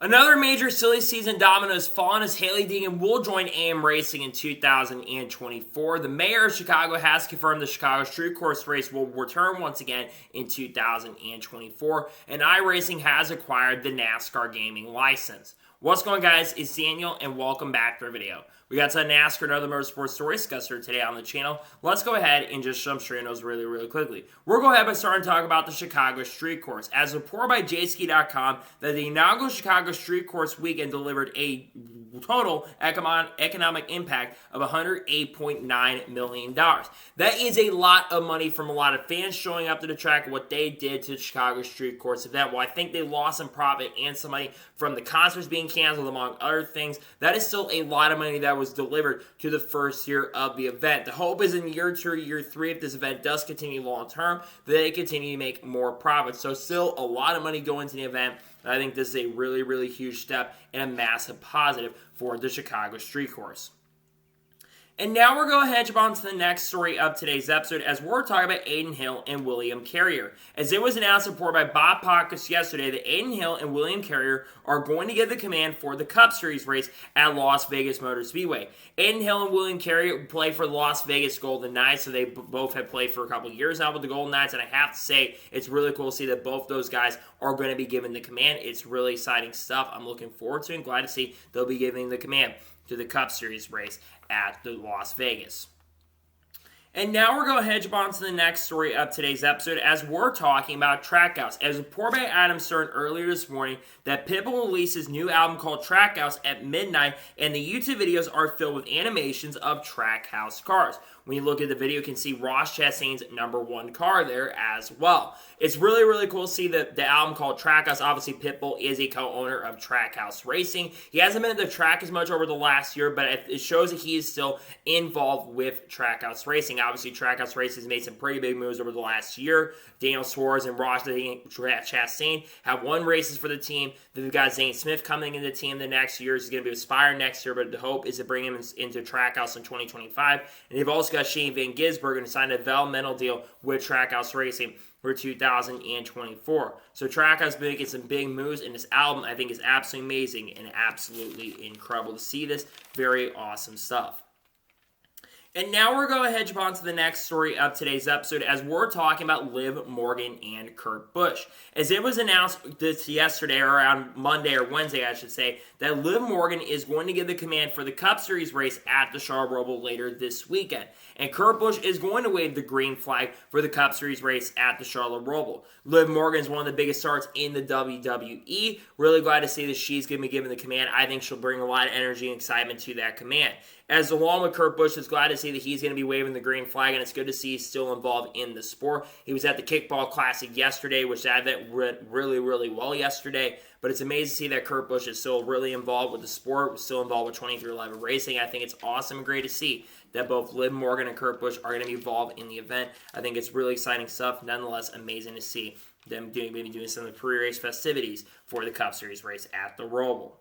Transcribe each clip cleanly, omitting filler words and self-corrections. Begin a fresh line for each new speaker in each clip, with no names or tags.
Another major silly season domino has fallen as Hailie Deegan will join AM Racing in 2024. The mayor of Chicago has confirmed the Chicago Street Course race will return once again in 2024, and iRacing has acquired the NASCAR gaming license. What's going on, guys? It's Daniel, and welcome back to our video. We got some NASCAR and other motorsports stories discussed here today on the channel. Let's go ahead and just jump straight into those really quickly. We'll go ahead and start and talk about the Chicago Street Course. As reported by jski.com, that the inaugural Chicago Street Course weekend delivered a total economic impact of $108.9 million. That is a lot of money from a lot of fans showing up to the track and what they did to the Chicago Street Course event. While I think they lost some profit and some money from the concerts being canceled, among other things, that is still a lot of money that was delivered to the first year of the event. The hope is in year 2 or year 3, if this event does continue long term, that they continue to make more profits. So still a lot of money going to the event. I think this is a really huge step and a massive positive for the Chicago Street Course. And now we're going to head on to the next story of today's episode, as we're talking about Aiden Hill and William Carrier. As it was announced and reported by Bob Pockus yesterday that Aiden Hill and William Carrier are going to get the command for the Cup Series race at Las Vegas Motor Speedway. Aiden Hill and William Carrier play for the Las Vegas Golden Knights, so they both have played for a couple years now with the Golden Knights, and I have to say, it's really cool to see that both those guys are going to be given the command. It's really exciting stuff. I'm looking forward to it and glad to see they'll be giving the command to the Cup Series race at the Las Vegas. And now we're going to hedge on to the next story of today's episode, as we're talking about Trackhouse. As reported by Adam Stern earlier this morning, that Pitbull will release his new album called Trackhouse at midnight, and the YouTube videos are filled with animations of Trackhouse cars. When you look at the video, you can see Ross Chastain's #1 car there as well. It's really cool to see the album called Trackhouse. Obviously, Pitbull is a co-owner of Trackhouse Racing. He hasn't been at the track as much over the last year, but it shows that he is still involved with Trackhouse Racing. Obviously, Trackhouse Racing has made some pretty big moves over the last year. Daniel Suarez and Ross Chastain have won races for the team. Then we've got Zane Smith coming into the team the next year. He's going to be Aspire next year, but the hope is to bring him into Trackhouse in 2025. And they've also got Shane Van Gisbergen and signed a developmental deal with Trackhouse Racing for 2024. So Trackhouse has been making some big moves, and this album I think is absolutely amazing and absolutely incredible to see this. Very awesome stuff. And now we're going to hedge on to the next story of today's episode, as we're talking about Liv Morgan and Kurt Busch. As it was announced this yesterday, or around Monday or Wednesday, I should say, that Liv Morgan is going to give the command for the Cup Series race at the Charlotte Roval later this weekend. And Kurt Busch is going to wave the green flag for the Cup Series race at the Charlotte Roval. Liv Morgan is one of the biggest stars in the WWE. Really glad to see that she's going to be given the command. I think she'll bring a lot of energy and excitement to that command. As along with Kurt Busch, is glad to see that he's going to be waving the green flag, and it's good to see he's still involved in the sport. He was at the Kickball Classic yesterday, which that event went really well yesterday. But it's amazing to see that Kurt Busch is still really involved with the sport, still involved with 2311 Racing. I think it's awesome and great to see that both Liv Morgan and Kurt Busch are going to be involved in the event. I think it's really exciting stuff. Nonetheless, amazing to see them maybe doing some of the pre-race festivities for the Cup Series race at the Roval.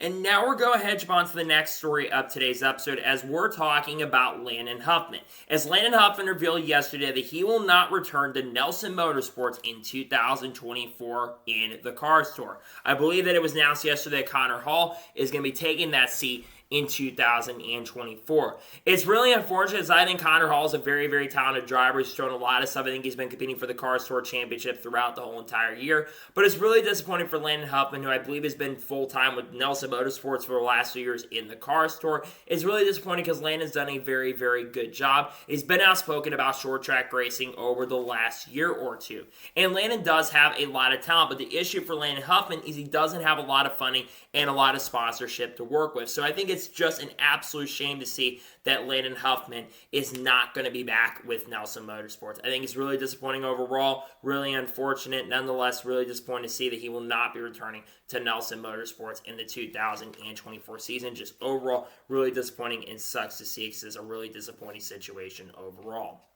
And now we're going to hedge on to the next story of today's episode, as we're talking about Landon Huffman. As Landon Huffman revealed yesterday that he will not return to Nelson Motorsports in 2024 in the Cars Tour. I believe that it was announced yesterday that Connor Hall is going to be taking that seat in 2024. It's really unfortunate, as I think Connor Hall is a very talented driver. He's shown a lot of stuff. I think he's been competing for the Cars Tour Championship throughout the whole entire year. But it's really disappointing for Landon Huffman, who I believe has been full-time with Nelson Motorsports for the last few years in the Cars Tour. It's really disappointing because Landon's done a very good job. He's been outspoken about short track racing over the last year or two. And Landon does have a lot of talent, but the issue for Landon Huffman is he doesn't have a lot of funding and a lot of sponsorship to work with. So I think it's just an absolute shame to see that Landon Huffman is not going to be back with Nelson Motorsports. I think it's really disappointing overall, really unfortunate. Nonetheless, really disappointed to see that he will not be returning to Nelson Motorsports in the 2024 season. Just overall, really disappointing, and sucks to see because it's a really disappointing situation overall.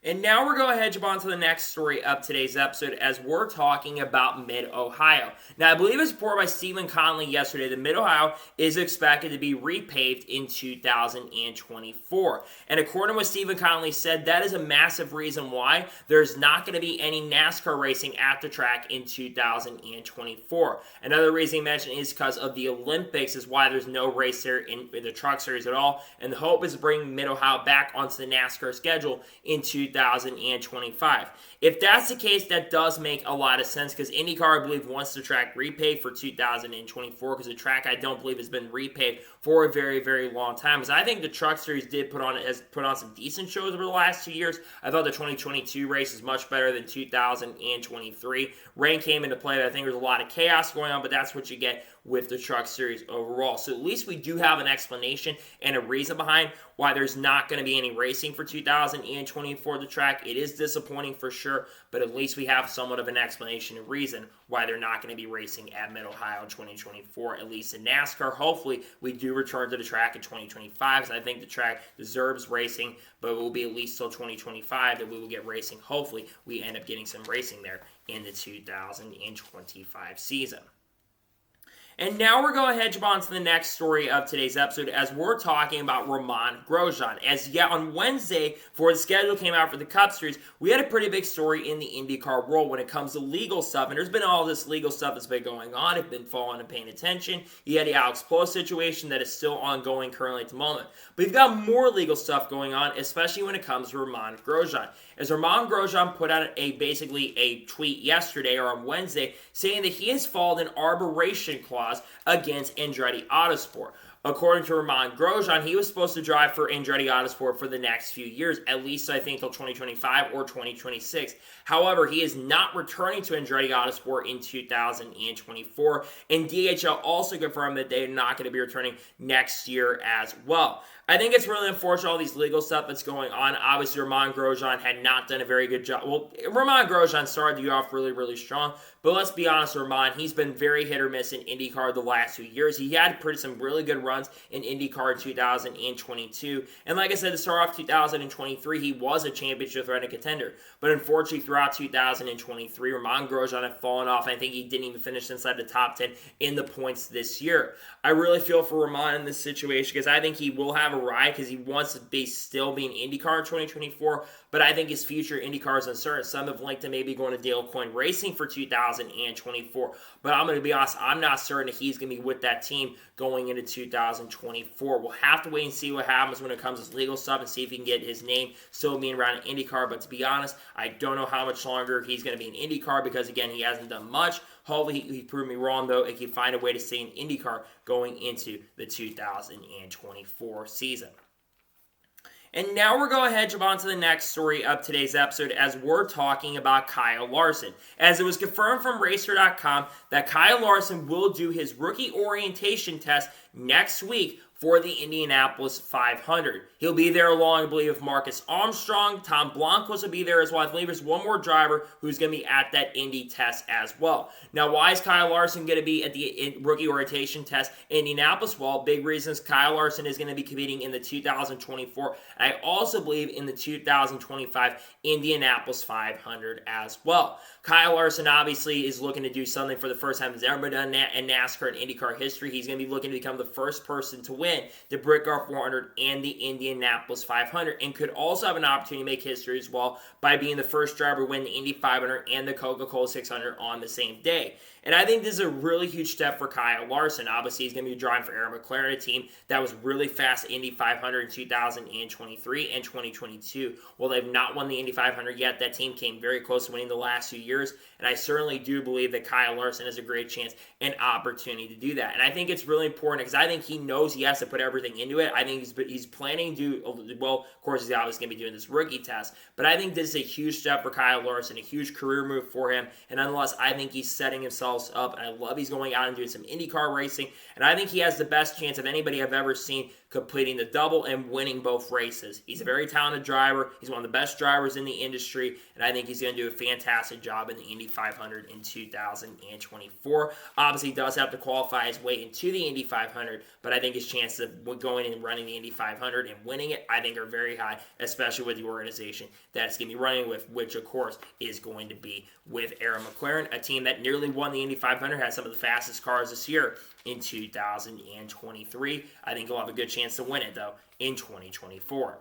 And now we're going to jump on to the next story of today's episode as we're talking about Mid-Ohio. Now, I believe it was reported by Stephen Connolly yesterday that Mid-Ohio is expected to be repaved in 2024. And according to what Stephen Connolly said, that is a massive reason why there's not going to be any NASCAR racing at the track in 2024. Another reason he mentioned is because of the Olympics is why there's no race there in the truck series at all. And the hope is to bring Mid-Ohio back onto the NASCAR schedule in 2025. If that's the case, that does make a lot of sense because IndyCar, I believe, wants the track repaved for 2024 because the track, I don't believe, has been repaved for a very, very long time. Because I think the Truck Series has put on some decent shows over the last 2 years. I thought the 2022 race is much better than 2023. Rain came into play, but I think there's a lot of chaos going on, but that's what you get with the Truck Series overall. So at least we do have an explanation and a reason behind why there's not going to be any racing for 2024 the track. It is disappointing for sure, but at least we have somewhat of an explanation and reason why they're not going to be racing at Mid-Ohio in 2024, at least in NASCAR. Hopefully, we do return to the track in 2025, because I think the track deserves racing, but it will be at least till 2025 that we will get racing. Hopefully, we end up getting some racing there in the 2025 season. And now we're going to jump on to the next story of today's episode as we're talking about Romain Grosjean. As yet on Wednesday, before the schedule came out for the Cup Series, we had a pretty big story in the IndyCar world when it comes to legal stuff. And there's been all this legal stuff that's been going on. I've been following and paying attention. You had the Alex Poe situation that is still ongoing currently at the moment. But we've got more legal stuff going on, especially when it comes to Romain Grosjean. As Romain Grosjean put out basically a tweet yesterday or on Wednesday saying that he has filed an arbitration clause against Andretti Autosport. According to Romain Grosjean, he was supposed to drive for Andretti Autosport for the next few years, at least I think till 2025 or 2026. However, he is not returning to Andretti Autosport in 2024, and DHL also confirmed that they're not going to be returning next year as well. I think it's really unfortunate, all these legal stuff that's going on. Obviously, Romain Grosjean had not done a very good job. Well, Romain Grosjean started the year off really, really strong. But let's be honest, Romain, he's been very hit or miss in IndyCar the last 2 years. He had some really good runs in IndyCar in 2022. And like I said, to start off 2023, he was a championship threatening contender. But unfortunately, throughout 2023, Romain Grosjean had fallen off. I think he didn't even finish inside the top 10 in the points this year. I really feel for Romain in this situation because I think he will have a ride because he wants to still be in IndyCar in 2024. But I think his future in IndyCar is uncertain. Some have linked to maybe going to Dale Coyne Racing for 2024. But I'm going to be honest, I'm not certain that he's going to be with that team going into 2024. We'll have to wait and see what happens when it comes to legal stuff and see if he can get his name still being around in IndyCar. But to be honest, I don't know how much longer he's going to be in IndyCar because, again, he hasn't done much. Hopefully, he proved me wrong, though, and he can find a way to stay in IndyCar going into the 2024 season. And now we're going to jump on to the next story of today's episode as we're talking about Kyle Larson. As it was confirmed from Racer.com that Kyle Larson will do his rookie orientation test next week for the Indianapolis 500. He'll be there along, I believe, with Marcus Armstrong. Tom Blancos will be there as well. I believe there's one more driver who's going to be at that Indy test as well. Now, why is Kyle Larson going to be at the rookie orientation test in Indianapolis? Well, big reasons. Kyle Larson is going to be competing in the 2024. I also believe in the 2025 Indianapolis 500 as well. Kyle Larson obviously is looking to do something for the first time he's ever done in NASCAR and IndyCar history. He's going to be looking to become the first person to win the Brickyard 400 and the Indianapolis 500, and could also have an opportunity to make history as well by being the first driver to win the Indy 500 and the Coca-Cola 600 on the same day. And I think this is a really huge step for Kyle Larson. Obviously, he's going to be driving for Aaron McLaren, a team that was really fast Indy 500 in 2023 and 2022. Well, they've not won the Indy 500 yet. That team came very close to winning the last few years. And I certainly do believe that Kyle Larson has a great chance and opportunity to do that. And I think it's really important because I think he knows he has to put everything into it. I think he's planning to do, well, of course, he's obviously going to be doing this rookie test. But I think this is a huge step for Kyle Larson, a huge career move for him. And nonetheless, I think he's setting himself up, and I love he's going out and doing some IndyCar racing, and I think he has the best chance of anybody I've ever seen completing the double and winning both races. He's a very talented driver. He's one of the best drivers in the industry, and I think he's going to do a fantastic job in the Indy 500 in 2024. Obviously, he does have to qualify his way into the Indy 500, but I think his chances of going and running the Indy 500 and winning it, I think, are very high, especially with the organization that's going to be running with, which, of course, is going to be with Aaron McLaren, a team that nearly won the Indy 500, has some of the fastest cars this year in 2023. I think he'll have a good chance to win it, though, in 2024.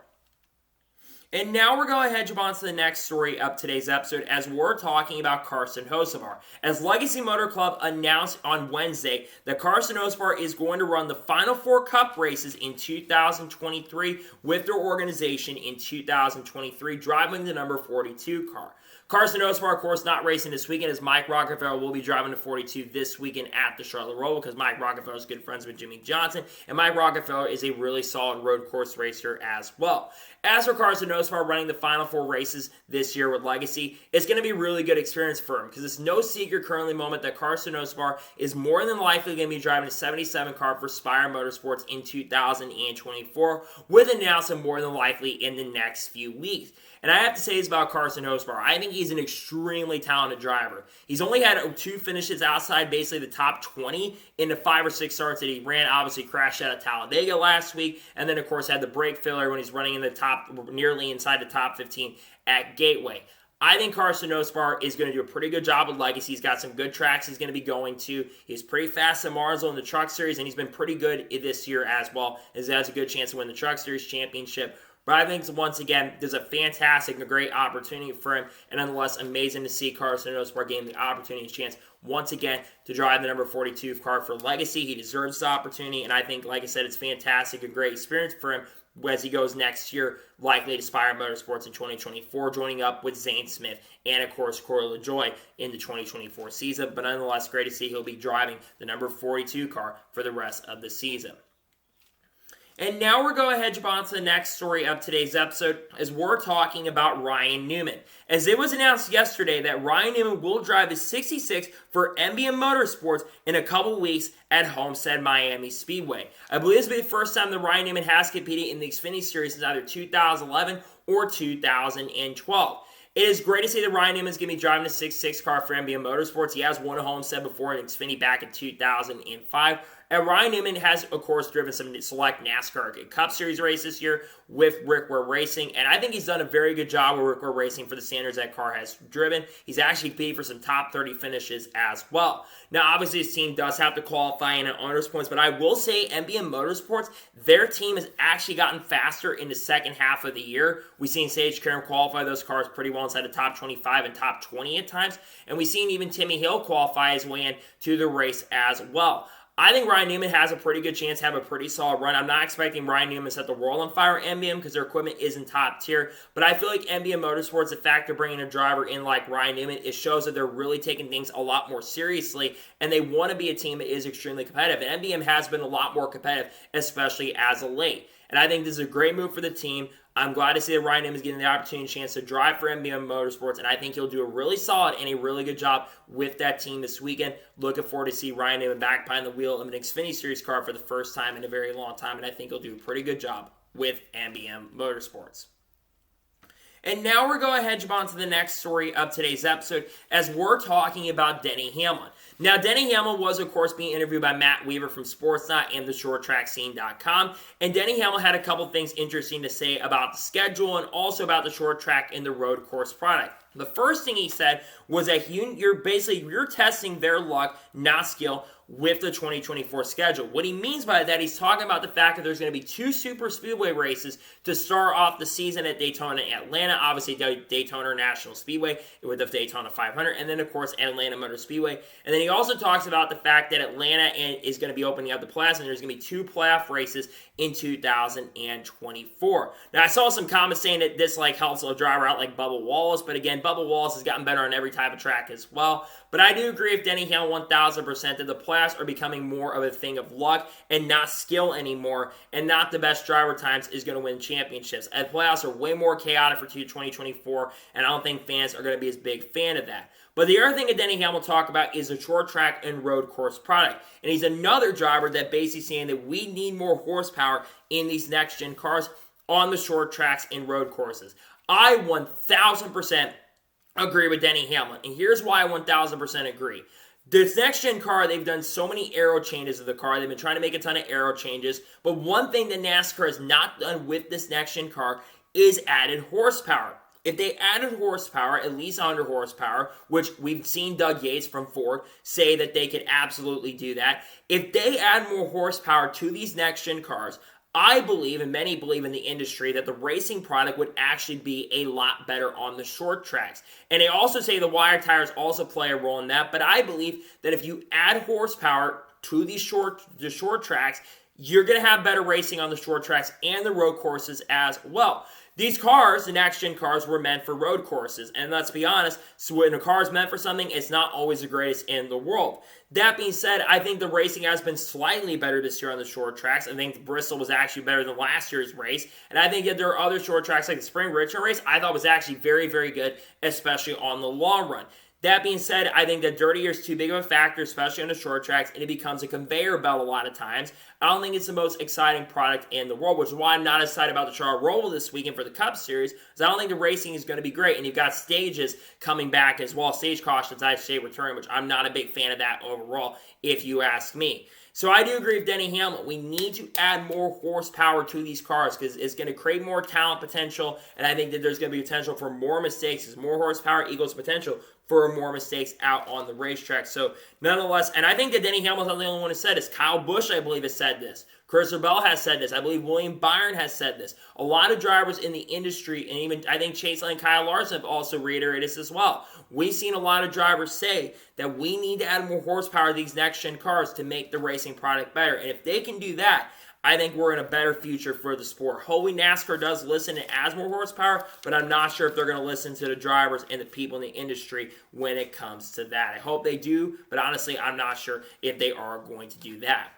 And now we're going ahead and jump on to the next story of today's episode as we're talking about Carson Hocevar. As Legacy Motor Club announced on Wednesday that Carson Hocevar is going to run the final 4 Cup races in 2023 with their organization in 2023, driving the number 42 car. Carson Hocevar, of course, not racing this weekend as Mike Rockefeller will be driving the 42 this weekend at the Charlotte Roval because Mike Rockefeller is good friends with Jimmy Johnson, and Mike Rockefeller is a really solid road course racer as well. As for Carson Hocevar running the final 4 races this year with Legacy, it's going to be a really good experience for him because it's no secret currently moment that Carson Hocevar is more than likely going to be driving a 77 car for Spire Motorsports in 2024, with an announcement more than likely in the next few weeks. And I have to say this about Carson Hocevar. I think he's an extremely talented driver. He's only had 2 finishes outside basically the top 20 in the 5 or 6 starts that he ran. Obviously crashed out of Talladega last week, and then of course had the brake failure when he's running in the top, nearly inside the top 15 at Gateway. I think Carson Hocevar is going to do a pretty good job with Legacy. He's got some good tracks he's going to be going to. He's pretty fast at Martinsville in the Truck Series, and he's been pretty good this year as well, as he has a good chance to win the Truck Series championship. But I think, once again, there's a fantastic and great opportunity for him, and nonetheless, amazing to see Carson Hocevar gain the opportunity and chance, once again, to drive the number 42 car for Legacy. He deserves the opportunity, and I think, like I said, it's fantastic, a great experience for him as he goes next year, likely to Spire Motorsports in 2024, joining up with Zane Smith and, of course, Corey LaJoie in the 2024 season. But nonetheless, great to see he'll be driving the number 42 car for the rest of the season. And now we're going ahead and jump on to the next story of today's episode as we're talking about Ryan Newman. As it was announced yesterday that Ryan Newman will drive the 66 for MBM Motorsports in a couple weeks at Homestead Miami Speedway. I believe this will be the first time that Ryan Newman has competed in the Xfinity Series since either 2011 or 2012. It is great to see that Ryan Newman is going to be driving the 66 car for MBM Motorsports. He has won a Homestead before in Xfinity back in 2005. And Ryan Newman has, of course, driven some select NASCAR Cup Series races this year with Rick Ware Racing. And I think he's done a very good job with Rick Ware Racing for the standards that car has driven. He's actually competed for some top 30 finishes as well. Now, obviously, his team does have to qualify in at honors points, but I will say MBM Motorsports, their team has actually gotten faster in the second half of the year. We've seen Sage Karam qualify those cars pretty well inside the top 25 and top 20 at times. And we've seen even Timmy Hill qualify his way in to the race as well. I think Ryan Newman has a pretty good chance to have a pretty solid run. I'm not expecting Ryan Newman to set the world on fire at MBM because their equipment isn't top tier. But I feel like MBM Motorsports, the fact of bringing a driver in like Ryan Newman, it shows that they're really taking things a lot more seriously. And they want to be a team that is extremely competitive. And MBM has been a lot more competitive, especially as of late. And I think this is a great move for the team. I'm glad to see that Ryan Newman is getting the opportunity and chance to drive for MBM Motorsports, and I think he'll do a really solid and a really good job with that team this weekend. Looking forward to see Ryan Newman back behind the wheel of an Xfinity Series car for the first time in a very long time, and I think he'll do a pretty good job with MBM Motorsports. And now we're going ahead and jump on to the next story of today's episode as we're talking about Denny Hamlin. Now, Denny Hamlin was, of course, being interviewed by Matt Weaver from Sportsnet and theshorttrackscene.com. And Denny Hamlin had a couple things interesting to say about the schedule and also about the short track and the road course product. The first thing he said was that you're testing their luck, not skill, with the 2024 schedule. What he means by that, he's talking about the fact that there's going to be 2 super speedway races to start off the season at Daytona and Atlanta. Obviously, Daytona National Speedway with the Daytona 500, and then, of course, Atlanta Motor Speedway. And then he also talks about the fact that Atlanta is going to be opening up the playoffs, and there's going to be 2 playoff races in 2024. Now, I saw some comments saying that this helps a driver out like Bubba Wallace, but again, and Bubba Wallace has gotten better on every type of track as well. But I do agree with Denny Hamlin 1000% that the playoffs are becoming more of a thing of luck and not skill anymore, and not the best driver times is going to win championships. And the playoffs are way more chaotic for 2024, and I don't think fans are going to be as big fan of that. But the other thing that Denny Hamlin will talk about is the short track and road course product. And he's another driver that basically saying that we need more horsepower in these next-gen cars on the short tracks and road courses. I 1000% agree with Denny Hamlin. And here's why I 1000% agree. This next-gen car, they've done so many aero changes of the car. They've been trying to make a ton of aero changes. But one thing that NASCAR has not done with this next-gen car is added horsepower. If they added horsepower, at least 100 horsepower, which we've seen Doug Yates from Ford say that they could absolutely do that. If they add more horsepower to these next-gen cars, I believe, and many believe in the industry, that the racing product would actually be a lot better on the short tracks. And they also say the wire tires also play a role in that, but I believe that if you add horsepower to the short tracks, you're going to have better racing on the short tracks and the road courses as well. These cars, the next-gen cars, were meant for road courses. And let's be honest, so when a car is meant for something, it's not always the greatest in the world. That being said, I think the racing has been slightly better this year on the short tracks. I think Bristol was actually better than last year's race. And I think that there are other short tracks like the Spring Richmond race I thought was actually very, very good, especially on the long run. That being said, I think that dirty air is too big of a factor, especially on the short tracks, and it becomes a conveyor belt a lot of times. I don't think it's the most exciting product in the world, which is why I'm not excited about the Charles Roval this weekend for the Cup Series, because I don't think the racing is going to be great, and you've got stages coming back as well, stage cautions, I say, returning, which I'm not a big fan of that overall, if you ask me. So I do agree with Denny Hamlin. We need to add more horsepower to these cars because it's going to create more talent potential, and I think that there's going to be potential for more mistakes because more horsepower equals potential for more mistakes out on the racetrack. So nonetheless, and I think that Denny Hamlin's not the only one who said this. Kyle Busch, I believe, has said this. Chris Bell has said this. I believe William Byron has said this. A lot of drivers in the industry, and even I think Chase Lane and Kyle Larson have also reiterated this as well. We've seen a lot of drivers say that we need to add more horsepower to these next-gen cars to make the racing product better. And if they can do that, I think we're in a better future for the sport. Hopefully NASCAR does listen and adds more horsepower, but I'm not sure if they're going to listen to the drivers and the people in the industry when it comes to that. I hope they do, but honestly, I'm not sure if they are going to do that.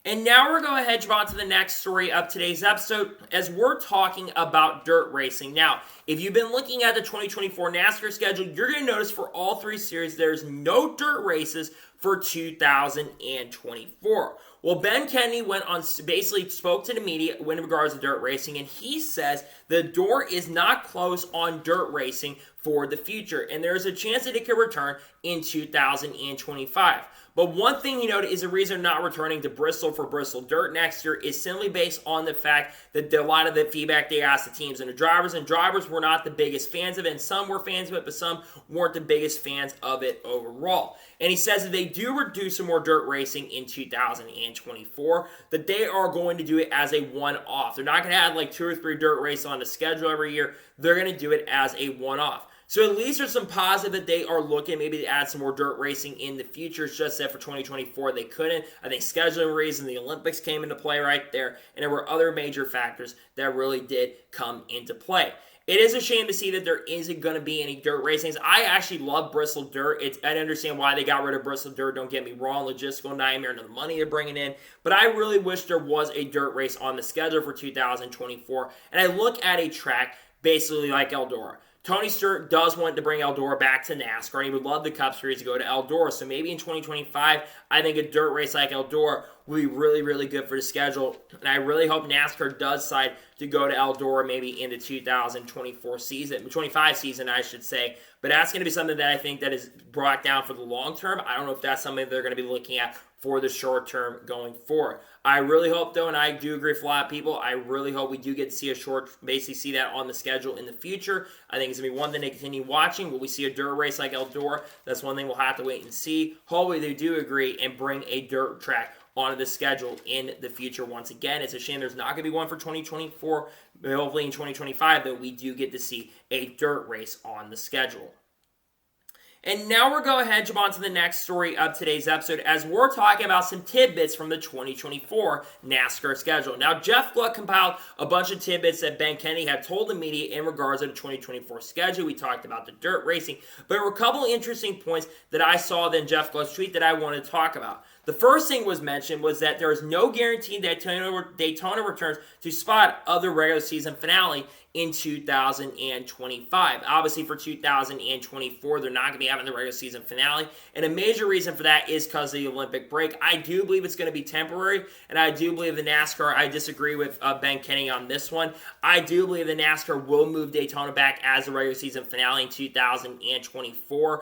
And now we're going to head on to the next story of today's episode as we're talking about dirt racing. Now, if you've been looking at the 2024 NASCAR schedule, you're going to notice for all three series, there's no dirt races for 2024. Well, Ben Kennedy went on, basically spoke to the media in regards to dirt racing, and he says the door is not closed on dirt racing for the future, and there's a chance that it could return in 2025. But one thing he noted is the reason not returning to Bristol for Bristol Dirt next year is simply based on the fact that a lot of the feedback they asked the teams and the drivers were not the biggest fans of it, and some were fans of it, but some weren't the biggest fans of it overall. And he says that they do reduce some more dirt racing in 2024, that they are going to do it as a one-off. They're not going to add like 2 or 3 dirt races on the schedule every year. They're going to do it as a one-off. So at least there's some positive that they are looking maybe to add some more dirt racing in the future. It's just that for 2024 they couldn't. I think scheduling reasons, the Olympics came into play right there, and there were other major factors that really did come into play. It is a shame to see that there isn't going to be any dirt racings. I actually love Bristol Dirt. I understand why they got rid of Bristol Dirt. Don't get me wrong, logistical nightmare and the money they're bringing in. But I really wish there was a dirt race on the schedule for 2024. And I look at a track basically like Eldora. Tony Stewart does want to bring Eldora back to NASCAR, and he would love the Cup Series to go to Eldora. So maybe in 2025, I think a dirt race like Eldora will be really, really good for the schedule. And I really hope NASCAR does decide to go to Eldora maybe in the 2024 season, 25 season, I should say. But that's going to be something that I think that is brought down for the long term. I don't know if that's something they're going to be looking at for the short term going forward. I really hope, though, and I do agree with a lot of people, I really hope we do get to see basically see that on the schedule in the future. I think it's going to be one thing to continue watching. Will we see a dirt race like Eldora? That's one thing we'll have to wait and see. Hopefully they do agree and bring a dirt track onto the schedule in the future once again. It's a shame there's not going to be one for 2024, but hopefully in 2025, though, we do get to see a dirt race on the schedule. And now we're going ahead and jump on to the next story of today's episode as we're talking about some tidbits from the 2024 NASCAR schedule. Now, Jeff Gluck compiled a bunch of tidbits that Ben Kennedy had told the media in regards to the 2024 schedule. We talked about the dirt racing, but there were a couple interesting points that I saw in Jeff Gluck's tweet that I wanted to talk about. The first thing was mentioned was that there is no guarantee Daytona returns to spot of the regular season finale in 2025. Obviously, for 2024, they're not going to be having the regular season finale, and a major reason for that is because of the Olympic break. I do believe it's going to be temporary, and I do believe the NASCAR, I disagree with Ben Kennedy on this one. I do believe the NASCAR will move Daytona back as the regular season finale in 25,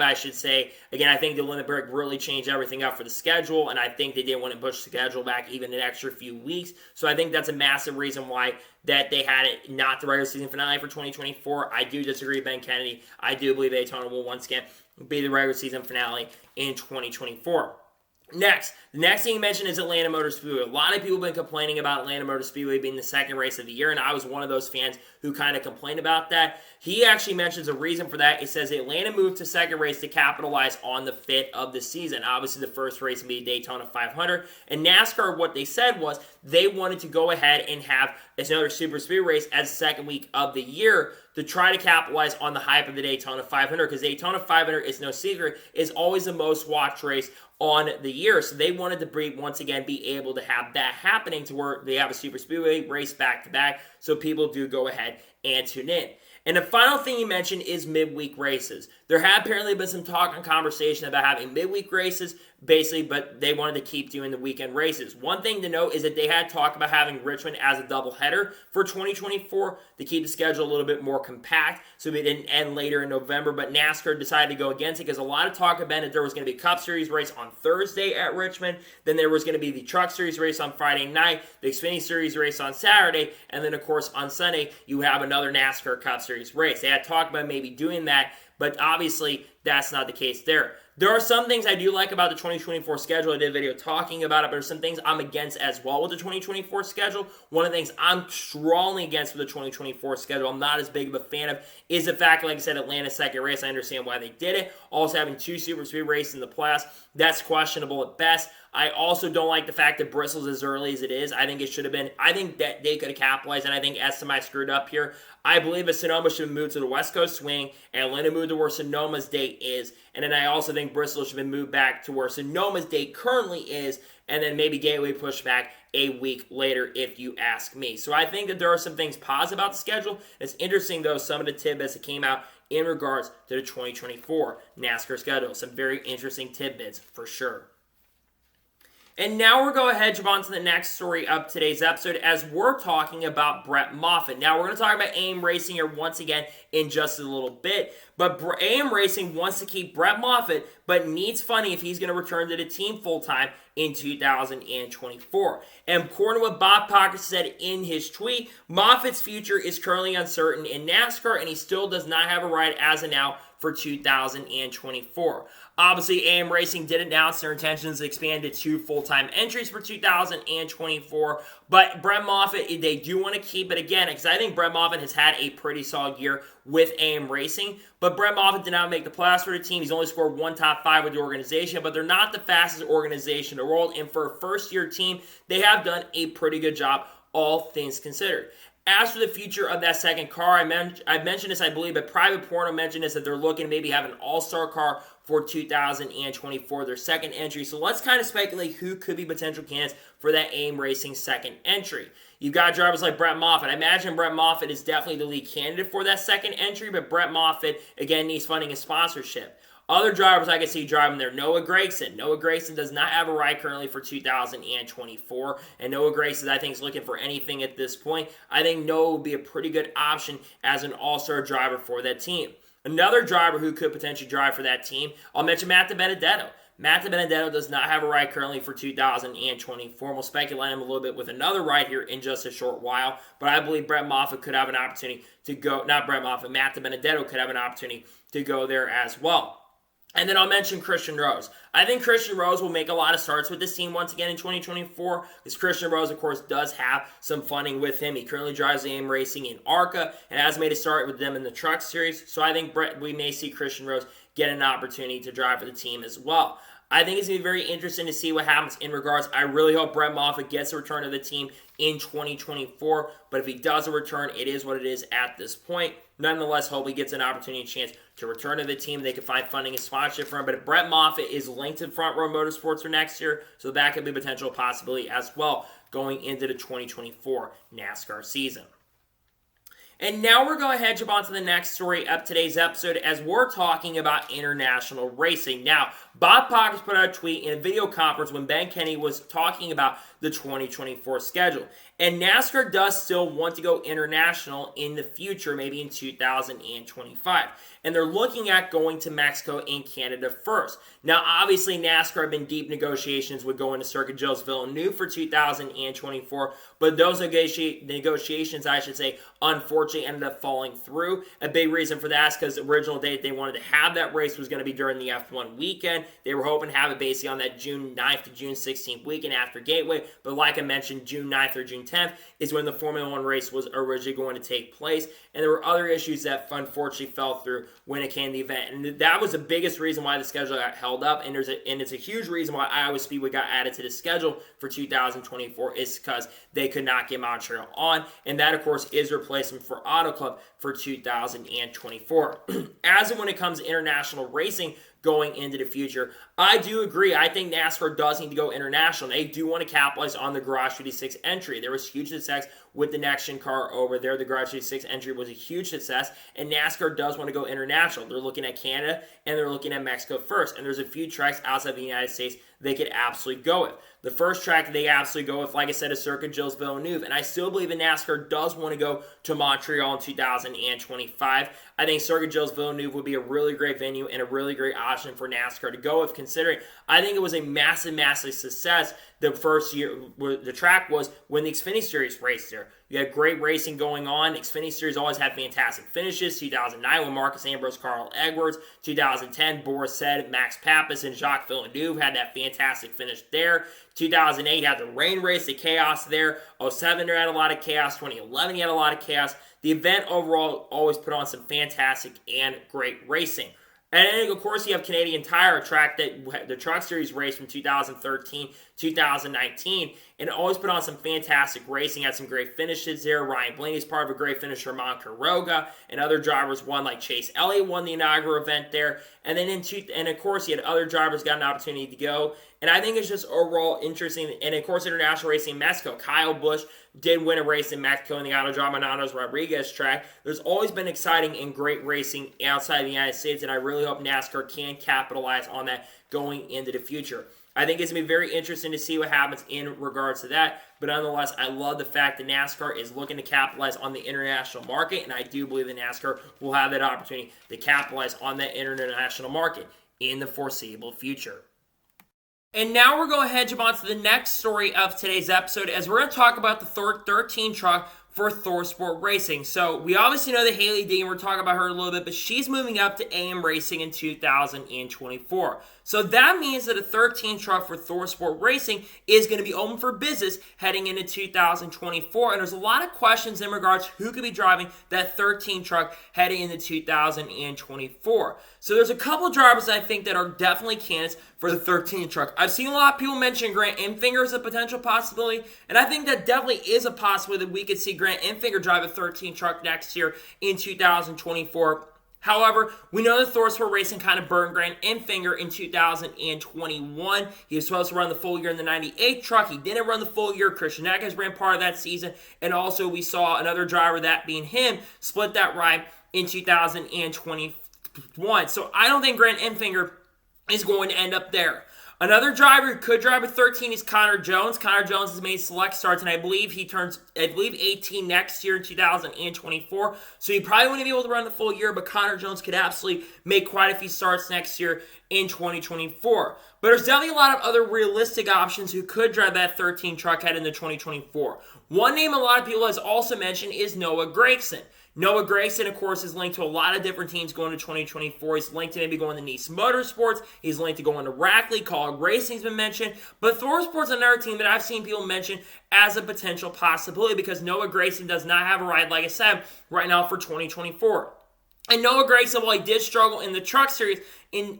I should say. Again, I think the Olympic break really changed everything up for the schedule, and I think they didn't want to push the schedule back even an extra few weeks. So I think that's a massive reason why that they had it not the regular season finale for 2024. I do disagree with Ben Kennedy. I do believe Daytona will once again be the regular season finale in 2024. The next thing you mentioned is Atlanta Motor Speedway. A lot of people have been complaining about Atlanta Motor Speedway being the second race of the year, and I was one of those fans who kind of complained about that. He actually mentions a reason for that. It says Atlanta moved to second race to capitalize on the fit of the season. Obviously, the first race would be Daytona 500, and NASCAR, what they said was they wanted to go ahead and have another super speed race as the second week of the year to try to capitalize on the hype of the Daytona 500, because Daytona 500, is no secret, is always the most watched race on the year. So they wanted to once again be able to have that happening to where they have a super speedway race back to back, so people do go ahead and tune in. And the final thing you mentioned is midweek races. There had apparently been some talk and conversation about having midweek races, basically, but they wanted to keep doing the weekend races. One thing to note is that they had talked about having Richmond as a doubleheader for 2024 to keep the schedule a little bit more compact, so it didn't end later in November, but NASCAR decided to go against it because a lot of talk had been that there was going to be a Cup Series race on Thursday at Richmond, then there was going to be the Truck Series race on Friday night, the Xfinity Series race on Saturday, and then, of course, on Sunday, you have another NASCAR Cup Series race. They had talked about maybe doing that, but obviously, that's not the case there. There are some things I do like about the 2024 schedule. I did a video talking about it, but there's some things I'm against as well with the 2024 schedule. One of the things I'm strongly against with the 2024 schedule, I'm not as big of a fan of, is the fact, like I said, Atlanta's second race. I understand why they did it. Also having two super speed races in the playoffs, that's questionable at best. I also don't like the fact that Bristol's as early as it is. I think it should have been. I think that they could have capitalized, and I think SMI screwed up here. I believe that Sonoma should have moved to the West Coast swing, and Atlanta moved to where Sonoma's date is. And then I also think Bristol should have been moved back to where Sonoma's date currently is, and then maybe Gateway pushed back a week later, if you ask me. So I think that there are some things positive about the schedule. It's interesting, though, some of the tidbits that came out in regards to the 2024 NASCAR schedule. Some very interesting tidbits for sure. And now we're going ahead and jump on to the next story of today's episode as we're talking about Brett Moffitt. Now, we're going to talk about AM Racing here once again in just a little bit. But AM Racing wants to keep Brett Moffitt, but needs funding if he's going to return to the team full-time in 2024. And according to what Bob Pocker said in his tweet, Moffitt's future is currently uncertain in NASCAR, and he still does not have a ride as of now for 2024. Obviously, AM Racing did announce their intentions to expand to 2 full-time entries for 2024, but Brett Moffitt, they do want to keep it again, because I think Brett Moffitt has had a pretty solid year with AM Racing, but Brett Moffitt did not make the playoffs for the team. He's only scored 1 top 5 with the organization, but they're not the fastest organization in the world, and for a first-year team, they have done a pretty good job, all things considered. As for the future of that second car, I mentioned this, I believe, but Private Porno mentioned this, that they're looking to maybe have an all-star car for 2024, their second entry. So let's kind of speculate who could be potential candidates for that AM Racing second entry. You've got drivers like Brett Moffitt. I imagine Brett Moffitt is definitely the lead candidate for that second entry, but Brett Moffitt, again, needs funding and sponsorship. Other drivers I can see driving there, Noah Gragson. Noah Gragson does not have a ride currently for 2024, and Noah Gragson, I think, is looking for anything at this point. I think Noah will be a pretty good option as an all-star driver for that team. Another driver who could potentially drive for that team, I'll mention Matt DiBenedetto. Matt DiBenedetto does not have a ride currently for 2024. We'll speculate him a little bit with another ride here in just a short while, but I believe Brett Moffitt could have an opportunity to go, not Brett Moffitt, Matt DiBenedetto could have an opportunity to go there as well. And then I'll mention Christian Rose. I think Christian Rose will make a lot of starts with this team once again in 2024, because Christian Rose, of course, does have some funding with him. He currently drives the AM Racing in ARCA and has made a start with them in the Truck Series. So I think we may see Christian Rose get an opportunity to drive for the team as well. I think it's going to be very interesting to see what happens in regards. I really hope Brett Moffitt gets a return to the team in 2024, but if he does a return, it is what it is at this point. Nonetheless, hope he gets an opportunity and chance to return to the team. They can find funding and sponsorship for him, but if Brett Moffitt is linked to Front Row Motorsports for next year, so that could be a potential possibility as well going into the 2024 NASCAR season. And now we're going to jump on to the next story of today's episode as we're talking about international racing. Now, Bob Pockets put out a tweet in a video conference when Ben Kennedy was talking about the 2024 schedule. And NASCAR does still want to go international in the future, maybe in 2025. And they're looking at going to Mexico and Canada first. Now, obviously, NASCAR have been deep negotiations with going to Circuit Gilles Villeneuve for 2024, but those negotiations, I should say, unfortunately ended up falling through. A big reason for that is because the original date they wanted to have that race was going to be during the F1 weekend. They were hoping to have it basically on that June 9th to June 16th weekend after Gateway, but like I mentioned, June 9th or June 10th is when the Formula 1 race was originally going to take place, and there were other issues that unfortunately fell through when it came to the event, and that was the biggest reason why the schedule got held up, and it's a huge reason why Iowa Speedway got added to the schedule for 2024 is because they could not get Montreal on, and that, of course, is replacement for Auto Club for 2024. As and when it comes to international racing going into the future, I do agree. I think NASCAR does need to go international. They do want to capitalize on the Garage 56 entry. There was huge success with the Next Gen car over there. The Garage 56 entry was a huge success, and NASCAR does want to go international. They're looking at Canada, and they're looking at Mexico first, and there's a few tracks outside the United States they could absolutely go with. The first track they absolutely go with, like I said, is Circuit Gilles Villeneuve, and I still believe that NASCAR does want to go to Montreal in 2025. I think Circuit Gilles Villeneuve would be a really great venue and a really great option for NASCAR to go with, considering I think it was a massive success the first year the track was when the Xfinity Series raced there. You had great racing going on. Xfinity Series always had fantastic finishes. 2009 with Marcus Ambrose, Carl Edwards. 2010, Boris Said, Max Pappas, and Jacques Villeneuve had that fantastic finish there. 2008 had the rain race, the chaos there. 07 had a lot of chaos. 2011 had a lot of chaos. The event overall always put on some fantastic and great racing. And then, of course, you have Canadian Tire, a track that the Truck Series raced from 2013, 2019, and always put on some fantastic racing, had some great finishes there. Ryan Blaney's part of a great finish. Romain Grosjean and other drivers won, like Chase Elliott won the inaugural event there. And then, of course, you had other drivers got an opportunity to go. And I think it's just overall interesting. And, of course, international racing in Mexico. Kyle Busch did win a race in Mexico in the Autodromo Rodriguez track. There's always been exciting and great racing outside the United States, and I really hope NASCAR can capitalize on that going into the future. I think it's going to be very interesting to see what happens in regards to that, but nonetheless, I love the fact that NASCAR is looking to capitalize on the international market, and I do believe that NASCAR will have that opportunity to capitalize on that international market in the foreseeable future. And now we're going to jump on to the next story of today's episode as we're going to talk about the 13 truck for ThorSport Racing. So we obviously know that Hailie Deegan, we're talking about her a little bit, but she's moving up to AM Racing in 2024. So that means that a 13 truck for ThorSport Racing is going to be open for business heading into 2024. And there's a lot of questions in regards to who could be driving that 13 truck heading into 2024. So there's a couple drivers I think that are definitely candidates for the 13 truck. I've seen a lot of people mention Grant Enfinger as a potential possibility, and I think that definitely is a possibility that we could see Grant Enfinger drive a 13 truck next year in 2024. However, we know that ThorSport Racing kind of burned Grant Enfinger in 2021. He was supposed to run the full year in the 98 truck. He didn't run the full year. Christian Eckes ran part of that season. And also we saw another driver, that being him, split that ride in 2021. So I don't think Grant Enfinger is going to end up there. Another driver who could drive a 13 is Connor Jones. Connor Jones has made select starts, and I believe he turns 18 next year in 2024. So he probably wouldn't be able to run the full year, but Connor Jones could absolutely make quite a few starts next year in 2024. But there's definitely a lot of other realistic options who could drive that 13 truck head into 2024. One name a lot of people has also mentioned is Noah Gragson. Noah Gragson, of course, is linked to a lot of different teams going to 2024. He's linked to maybe going to Nice Motorsports. He's linked to going to Rackley. Cog Racing's been mentioned. But ThorSport's another team that I've seen people mention as a potential possibility because Noah Gragson does not have a ride, like I said, right now for 2024. And Noah Gragson, while he did struggle in the Truck Series,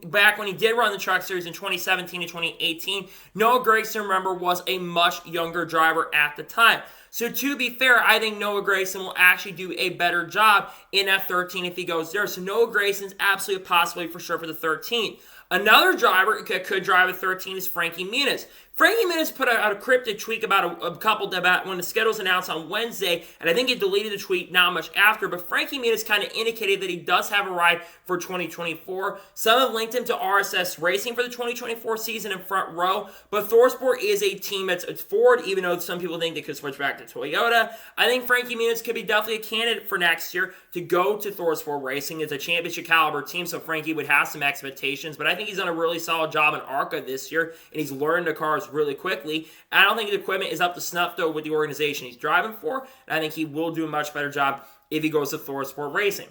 back when he did run the Truck Series in 2017 and 2018, Noah Gragson, remember, was a much younger driver at the time. So to be fair, I think Noah Gragson will actually do a better job in F13 if he goes there. So Noah Gragson's absolutely a possibility for sure for the 13. Another driver that could drive a 13 is Frankie Muniz. Frankie Muniz put out a cryptic tweet about about when the schedule was announced on Wednesday, and I think he deleted the tweet not much after, but Frankie Muniz kind of indicated that he does have a ride for 2024. Some have linked him to RSS Racing for the 2024 season in front row, but ThorSport is a team that's Ford, even though some people think they could switch back to Toyota. I think Frankie Muniz could be definitely a candidate for next year to go to ThorSport Racing. It's a championship caliber team, so Frankie would have some expectations, but I think he's done a really solid job in ARCA this year, and he's learned the cars really quickly. I don't think his equipment is up to snuff, though, with the organization he's driving for, and I think he will do a much better job if he goes to ThorSport Racing.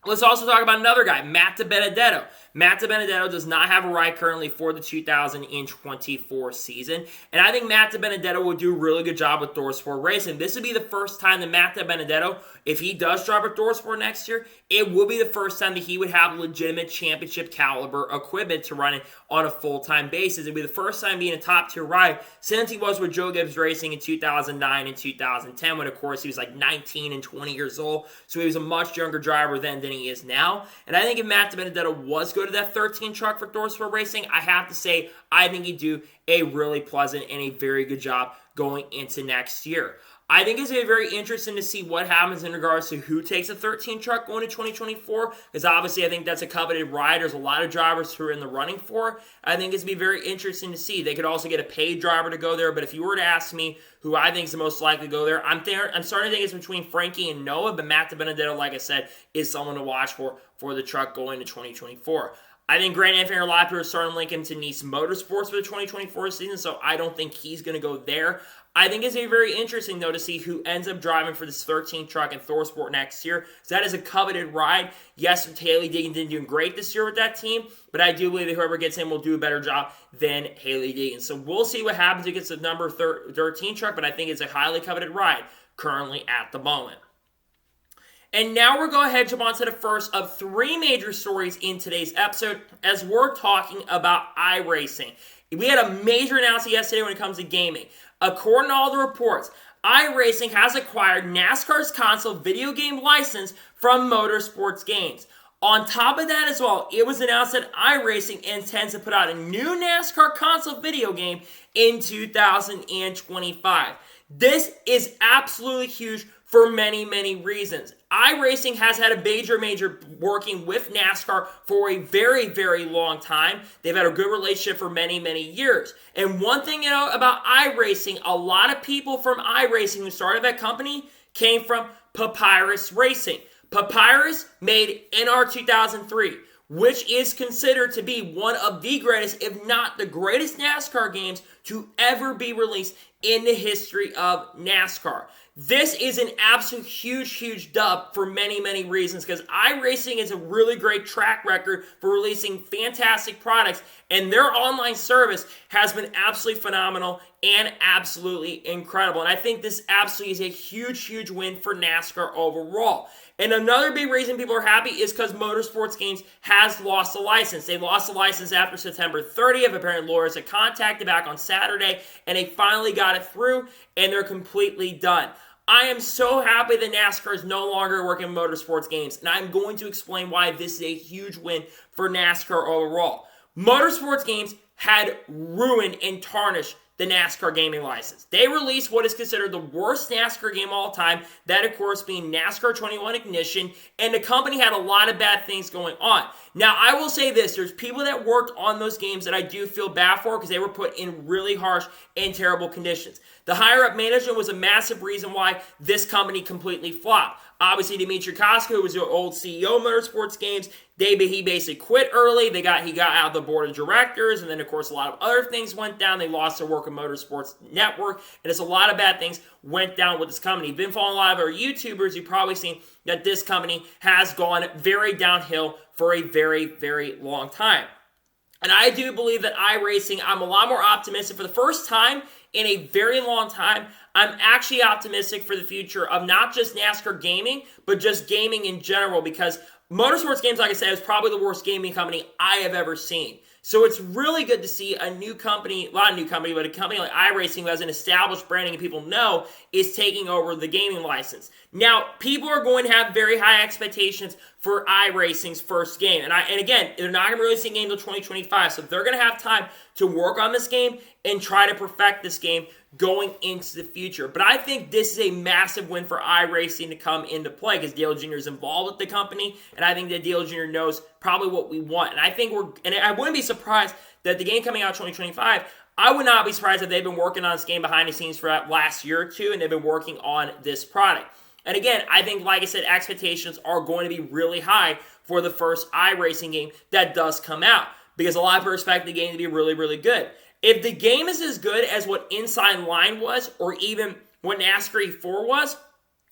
Let's also talk about another guy, Matt DiBenedetto. Matt DiBenedetto does not have a ride currently for the 2024 season, and I think Matt DiBenedetto will do a really good job with ThorSport Racing. This would be the first time that Matt DiBenedetto, if he does drive at ThorSport next year, it will be the first time that he would have legitimate championship caliber equipment to run it on a full-time basis. It would be the first time being a top-tier ride since he was with Joe Gibbs Racing in 2009 and 2010, when, of course, he was like 19 and 20 years old, so he was a much younger driver then than he is now. And I think if Matt DiBenedetto was go to that 13 truck for ThorSport Racing, I have to say I think he'd do a really pleasant and a very good job going into next year. I think it's very interesting to see what happens in regards to who takes a 13 truck going to 2024, because obviously I think that's a coveted ride. There's a lot of drivers who are in the running for. I think it's going to be very interesting to see. They could also get a paid driver to go there, but if you were to ask me who I think is the most likely to go there, I'm starting to think it's between Frankie and Noah, but Matt DiBenedetto, like I said, is someone to watch for the truck going to 2024. I think Grant Anthony Lapierre is starting to link him to Nice Motorsports for the 2024 season, so I don't think he's going to go there. I think it's very interesting, though, to see who ends up driving for this 13 truck in ThorSport next year. So that is a coveted ride. Yes, Hailie Deegan didn't do great this year with that team, but I do believe that whoever gets him will do a better job than Hailie Deegan. So we'll see what happens if he gets the number 13 truck, but I think it's a highly coveted ride currently at the moment. And now we're going to jump on to the first of three major stories in today's episode as we're talking about iRacing. We had a major announcement yesterday when it comes to gaming. According to all the reports, iRacing has acquired NASCAR's console video game license from Motorsports Games. On top of that as well, it was announced that iRacing intends to put out a new NASCAR console video game in 2025. This is absolutely huge for many, many reasons. iRacing has had a major working with NASCAR for a very, very long time. They've had a good relationship for many, many years. And one thing about iRacing, a lot of people from iRacing who started that company came from Papyrus Racing. Papyrus made NR 2003, which is considered to be one of the greatest, if not the greatest NASCAR games to ever be released in the history of NASCAR. This is an absolute huge dub for many, many reasons, because iRacing is a really great track record for releasing fantastic products, and their online service has been absolutely phenomenal and absolutely incredible. And I think this absolutely is a huge win for NASCAR overall. And another big reason people are happy is because Motorsports Games has lost the license. They lost the license after September 30th. Apparently, lawyers had contacted back on Saturday, and they finally got it through, and they're completely done. I am so happy that NASCAR is no longer working Motorsports Games, and I'm going to explain why this is a huge win for NASCAR overall. Motorsports Games had ruined and tarnished the NASCAR gaming license. They released what is considered the worst NASCAR game of all time, that of course being NASCAR 21 Ignition, and the company had a lot of bad things going on. Now, I will say this, there's people that worked on those games that I do feel bad for because they were put in really harsh and terrible conditions. The higher-up management was a massive reason why this company completely flopped. Obviously, Dmitry Kosko, who was the old CEO of Motorsports Games, he basically quit early. He got out of the board of directors, and then, of course, a lot of other things went down. They lost their work in Motorsports Network, and it's a lot of bad things went down with this company. If you've been following a lot of our YouTubers, you've probably seen that this company has gone very downhill for a very, very long time. And I do believe that iRacing, I'm a lot more optimistic. For the first time in a very long time, I'm actually optimistic for the future of not just NASCAR gaming, but just gaming in general, because Motorsports Games, like I said, is probably the worst gaming company I have ever seen. So it's really good to see a new company, not a new company, but a company like iRacing who has an established branding and people know is taking over the gaming license. Now, people are going to have very high expectations for iRacing's first game. And again, they're not going to release a game until 2025, so they're going to have time to work on this game and try to perfect this game going into the future. But I think this is a massive win for iRacing to come into play because Dale Jr. is involved with the company, and I think that Dale Jr. knows probably what we want. And I wouldn't be surprised that the game coming out in 2025, I would not be surprised if they've been working on this game behind the scenes for that last year or two, and they've been working on this product. And again, I think, like I said, expectations are going to be really high for the first iRacing game that does come out because a lot of people expect the game to be really, really good. If the game is as good as what Inside Line was, or even what NASCAR E4 was,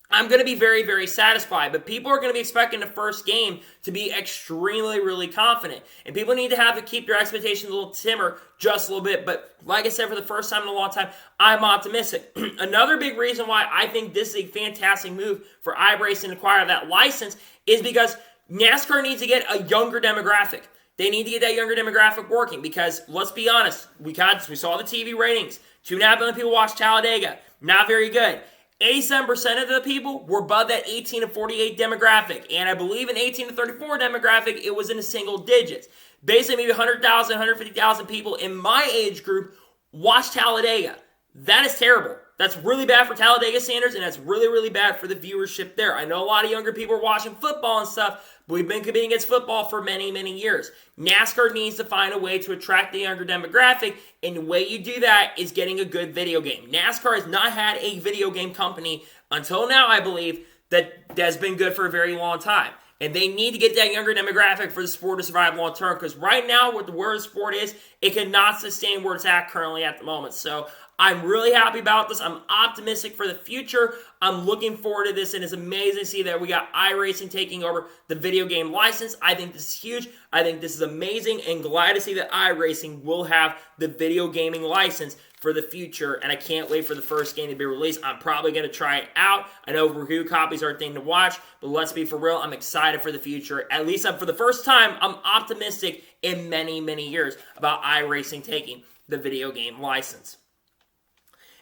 I'm going to be very, very satisfied. But people are going to be expecting the first game to be extremely, really confident. And people need to have to keep their expectations a little timber just a little bit. But like I said, for the first time in a long time, I'm optimistic. Another big reason why I think this is a fantastic move for iRacing to acquire that license is because NASCAR needs to get a younger demographic. They need to get that younger demographic working because, let's be honest, we saw the TV ratings. 2.5 million people watched Talladega. Not very good. 87% of the people were above that 18 to 48 demographic. And I believe in 18 to 34 demographic, it was in the single digits. Basically, maybe 100,000, 150,000 people in my age group watched Talladega. That is terrible. That's really bad for Talladega standards, and that's really, really bad for the viewership there. I know a lot of younger people are watching football and stuff, but we've been competing against football for many, many years. NASCAR needs to find a way to attract the younger demographic, and the way you do that is getting a good video game. NASCAR has not had a video game company until now, I believe, that has been good for a very long time. And they need to get that younger demographic for the sport to survive long term, because right now, with where the sport is, it cannot sustain where it's at currently at the moment. So I'm really happy about this. I'm optimistic for the future. I'm looking forward to this, and it's amazing to see that we got iRacing taking over the video game license. I think this is huge. I think this is amazing, and glad to see that iRacing will have the video gaming license for the future, and I can't wait for the first game to be released. I'm probably going to try it out. I know review copies are a thing to watch, but let's be for real. I'm excited for the future. At least for the first time, I'm optimistic in many, many years about iRacing taking the video game license.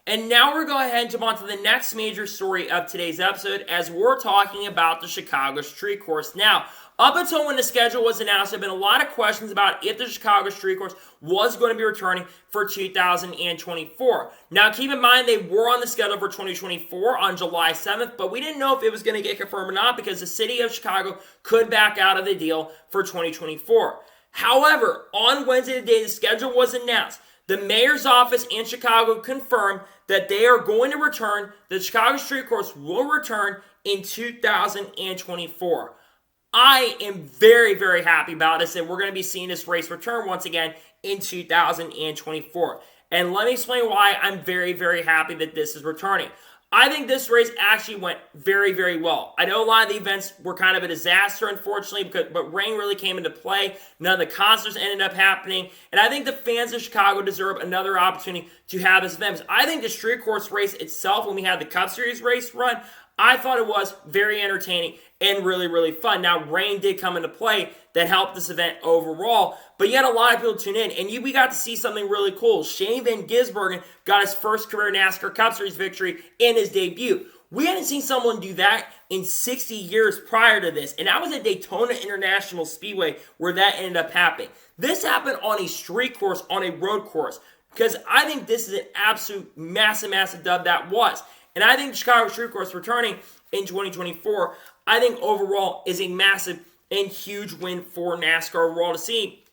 And now we're going ahead and jump on to the next major story of today's episode as we're talking about the Chicago Street Course. Now, up until when the schedule was announced, there have been a lot of questions about if the Chicago Street Course was going to be returning for 2024. Now, keep in mind, they were on the schedule for 2024 on July 7th, but we didn't know if it was going to get confirmed or not because the city of Chicago could back out of the deal for 2024. However, on Wednesday, the day the schedule was announced, the mayor's office in Chicago confirmed that they are going to return, the Chicago Street Course will return in 2024. I am very, very happy about this, and we're going to be seeing this race return once again in 2024. And let me explain why I'm very, very happy that this is returning. I think this race actually went very, very well. I know a lot of the events were kind of a disaster, unfortunately, but rain really came into play. None of the concerts ended up happening. And I think the fans of Chicago deserve another opportunity to have this event. I think the Street Course race itself, when we had the Cup Series race run, I thought it was very entertaining and really, really fun. Now, rain did come into play that helped this event overall, but you had a lot of people tune in, and we got to see something really cool. Shane Van Gisbergen got his first career NASCAR Cup Series victory in his debut. We hadn't seen someone do that in 60 years prior to this, and that was at Daytona International Speedway where that ended up happening. This happened on a street course, on a road course, because I think this is an absolute massive, massive dub that was. And I think the Chicago Street Course returning in 2024, I think overall is a massive and huge win for NASCAR overall to see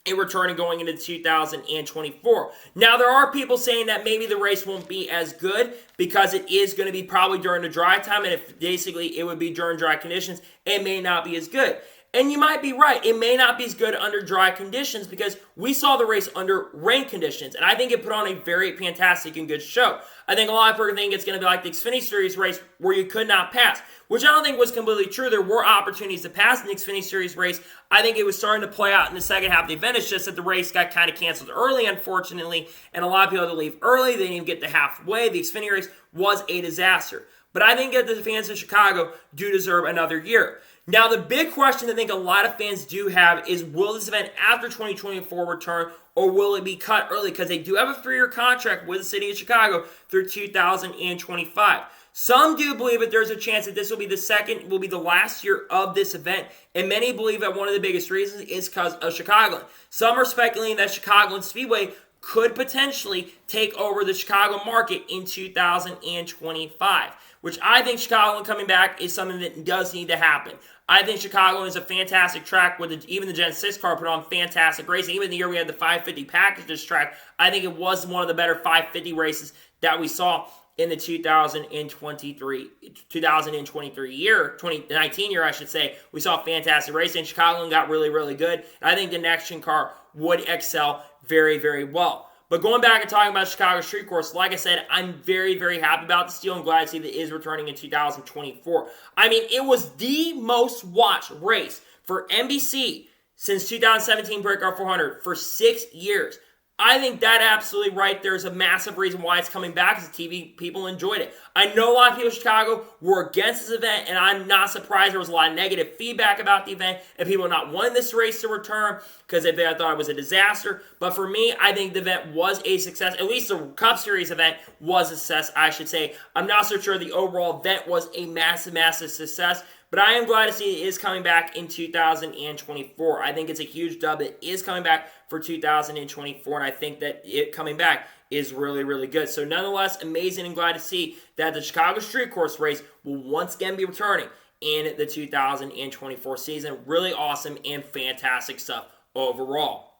it returning going into 2024. Now, there are people saying that maybe the race won't be as good because it is going to be probably during the dry time, and if basically it would be during dry conditions, it may not be as good. And you might be right. It may not be as good under dry conditions because we saw the race under rain conditions. And I think it put on a very fantastic and good show. I think a lot of people think it's going to be like the Xfinity Series race where you could not pass, which I don't think was completely true. There were opportunities to pass in the Xfinity Series race. I think it was starting to play out in the second half of the event. It's just that the race got kind of canceled early, unfortunately. And a lot of people had to leave early. They didn't even get to halfway. The Xfinity race was a disaster. But I think that the fans of Chicago do deserve another year. Now, the big question I think a lot of fans do have is, will this event after 2024 return, or will it be cut early? Because they do have a 3-year contract with the city of Chicago through 2025. Some do believe that there's a chance that this will be the last year of this event, and many believe that one of the biggest reasons is because of Chicagoland. Some are speculating that Chicagoland Speedway could potentially take over the Chicago market in 2025, which I think Chicagoland coming back is something that does need to happen. I think Chicagoland is a fantastic track with even the Gen 6 car put on fantastic racing. Even the year we had the 550 package this track, I think it was one of the better 550 races that we saw in the 2023 year, 2019 year, I should say. We saw fantastic racing. Chicagoland got really, really good. And I think the next-gen car would excel very, very well. But going back and talking about Chicago Street Course, like I said, I'm very, very happy about this deal and glad to see that it is returning in 2024. I mean, it was the most watched race for NBC since 2017 Breakout 400 for 6 years. I think that absolutely right. There's a massive reason why it's coming back, because TV people enjoyed it. I know a lot of people in Chicago were against this event, and I'm not surprised there was a lot of negative feedback about the event, and people not wanting this race to return because they thought it was a disaster. But for me, I think the event was a success. At least the Cup Series event was a success, I should say. I'm not so sure the overall event was a massive, massive success, but I am glad to see it is coming back in 2024. I think it's a huge dub. It is coming back for 2024, and I think that it coming back is really, really good. So nonetheless, amazing and glad to see that the Chicago Street Course race will once again be returning in the 2024 season. Really awesome and fantastic stuff overall.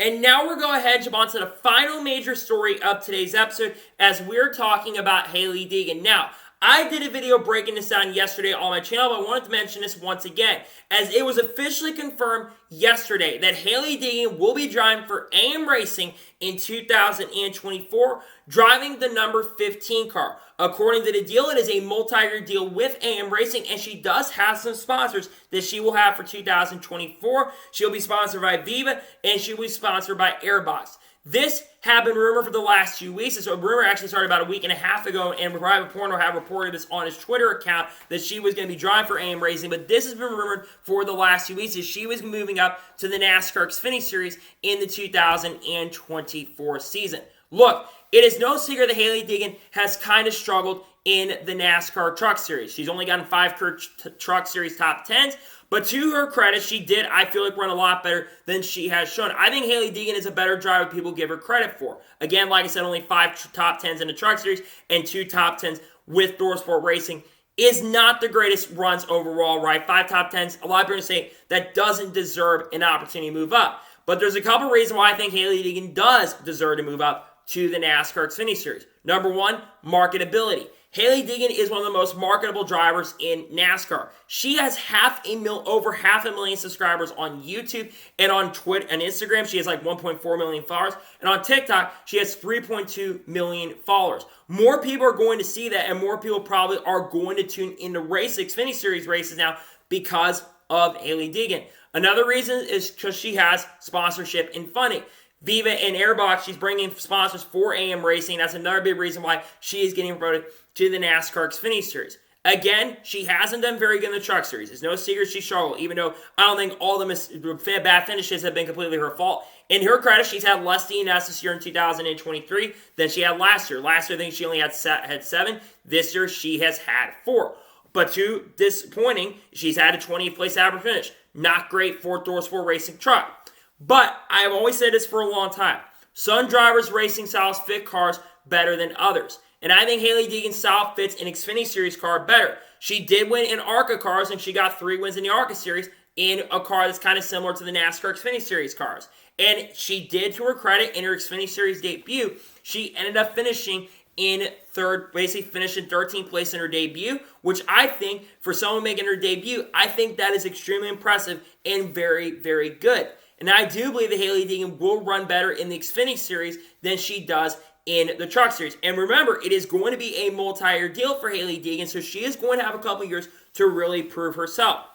And now we're going ahead and jump on to the final major story of today's episode as we're talking about Hailie Deegan. Now, I did a video breaking this down yesterday on my channel, but I wanted to mention this once again, as it was officially confirmed yesterday that Hailie Deegan will be driving for AM Racing in 2024, driving the number 15 car. According to the deal, it is a multi-year deal with AM Racing, and she does have some sponsors that she will have for 2024. She'll be sponsored by Viva, and she'll be sponsored by Airbox. This had been rumored for the last few weeks. So a rumor actually started about a week and a half ago, and Private Porno have reported this on his Twitter account that she was going to be driving for AM Racing. But this has been rumored for the last few weeks as she was moving up to the NASCAR Xfinity Series in the 2024 season. Look, it is no secret that Hailie Deegan has kind of struggled in the NASCAR Truck Series. She's only gotten 5 Truck Series top 10s. But to her credit, she did, I feel like, run a lot better than she has shown. I think Hailie Deegan is a better driver than people give her credit for. Again, like I said, only 5 top 10s in the Truck Series and 2 top 10s with ThorSport Racing is not the greatest runs overall, right? 5 top 10s, a lot of people say that doesn't deserve an opportunity to move up. But there's a couple reasons why I think Hailie Deegan does deserve to move up to the NASCAR Xfinity Series. Number 1, marketability. Hailie Deegan is one of the most marketable drivers in NASCAR. She has over half a million subscribers on YouTube and on Twitter and Instagram. She has like 1.4 million followers. And on TikTok, she has 3.2 million followers. More people are going to see that, and more people probably are going to tune into Xfinity Series races now because of Hailie Deegan. Another reason is because she has sponsorship and funding. Viva and Airbox, she's bringing sponsors for AM Racing. That's another big reason why she is getting promoted to the NASCAR Xfinity Series. Again, she hasn't done very good in the Truck Series. It's no secret she struggled, even though I don't think all the bad finishes have been completely her fault. In her credit, she's had less DNS this year in 2023 than she had last year. Last year, I think she only had 7. This year, she has had 4. But too disappointing, she's had a 20th place average finish. Not great for ThorSport Racing truck. But I have always said this for a long time. Some drivers' racing styles fit cars better than others. And I think Hailie Deegan's style fits an Xfinity Series car better. She did win in ARCA cars, and she got 3 wins in the ARCA Series in a car that's kind of similar to the NASCAR Xfinity Series cars. And she did, to her credit, in her Xfinity Series debut, she ended up finishing in third, basically finished in 13th place in her debut, which I think, for someone making her debut, I think that is extremely impressive and very, very good. And I do believe that Hailie Deegan will run better in the Xfinity Series than she does in the Truck Series. And remember, it is going to be a multi-year deal for Hailie Deegan, so she is going to have a couple years to really prove herself.